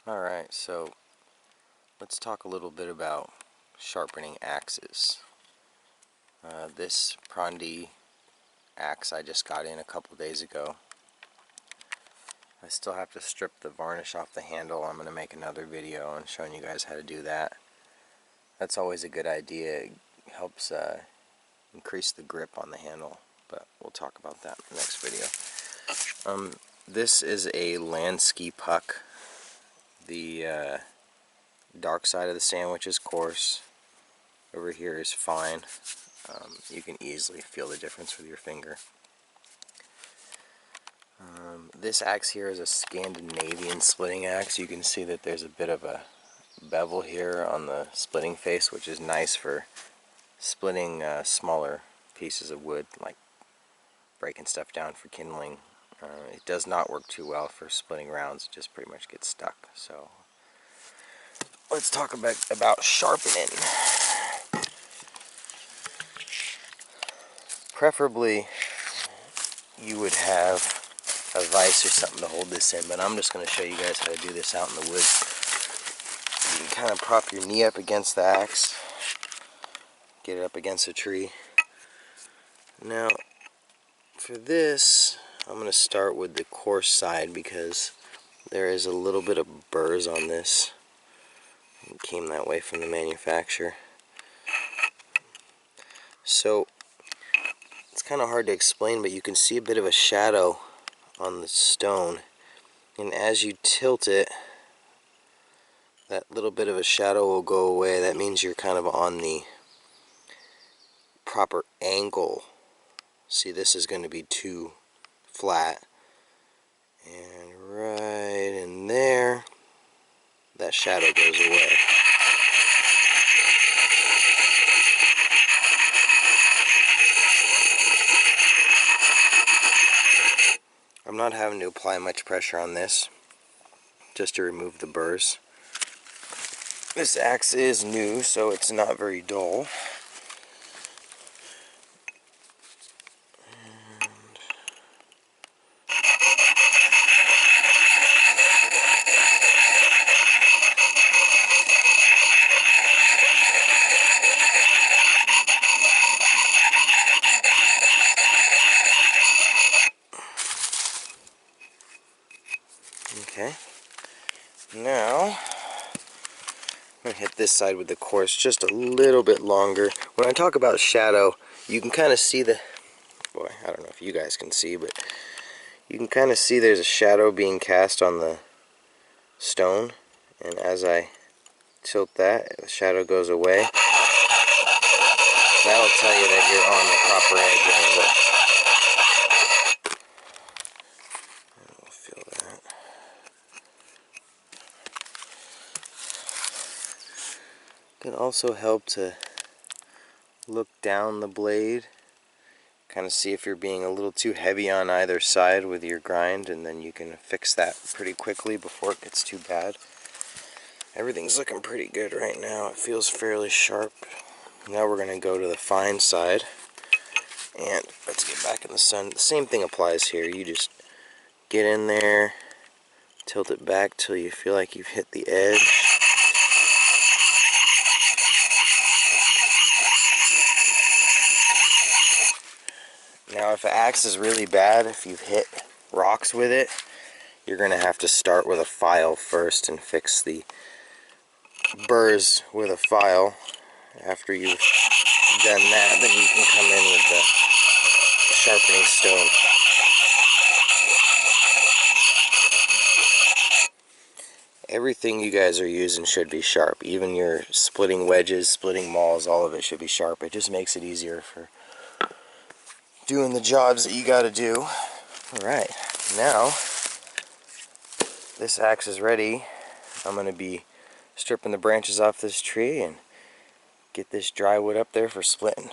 Alright, so let's talk a little bit about sharpening axes. This Prondy axe I just got in a couple days ago. I still have to strip the varnish off the handle. I'm going to make another video on showing you guys how to do that. That's always a good idea. It helps increase the grip on the handle, but we'll talk about that in the next video. This is a land ski puck. The dark side of the sandwich is coarse. Over here is fine. You can easily feel the difference with your finger. This axe here is a Scandinavian splitting axe. You can see that there's a bit of a bevel here on the splitting face, which is nice for splitting smaller pieces of wood, like breaking stuff down for kindling. It does not work too well for splitting rounds. It just pretty much gets stuck. So let's talk about sharpening. Preferably you would have a vise or something to hold this in, but I'm just going to show you guys how to do this out in the woods. You can kind of prop your knee up against the axe, get it up against a tree. Now for this, I'm going to start with the coarse side because there is a little bit of burrs on this. It came that way from the manufacturer. So it's kind of hard to explain, but you can see a bit of a shadow on the stone, and as you tilt it, that little bit of a shadow will go away. That means you're kind of on the proper angle. See, this is going to be too flat, and right in there, that shadow goes away. I'm not having to apply much pressure on this, just to remove the burrs. This axe is new, so it's not very dull. Okay, now I'm going to hit this side with the coarse just a little bit longer. When I talk about shadow, you can kind of see the, boy, I don't know if you guys can see, but you can kind of see there's a shadow being cast on the stone, and as I tilt that, the shadow goes away. That'll tell you that you're on the proper edge angle. I'll feel that. It can also help to look down the blade, kind of see if you're being a little too heavy on either side with your grind, and then you can fix that pretty quickly before it gets too bad. Everything's looking pretty good right now. It feels fairly sharp. Now we're going to go to the fine side, and let's get back in the sun. The same thing applies here. You just get in there, tilt it back till you feel like you've hit the edge. Now if an axe is really bad, if you've hit rocks with it, you're going to have to start with a file first and fix the burrs with a file. After you've done that, then you can come in with the sharpening stone. Everything you guys are using should be sharp. Even your splitting wedges, splitting mauls, all of it should be sharp. It just makes it easier for doing the jobs that you got to do. Alright, now this axe is ready. I'm going to be stripping the branches off this tree and get this dry wood up there for splitting.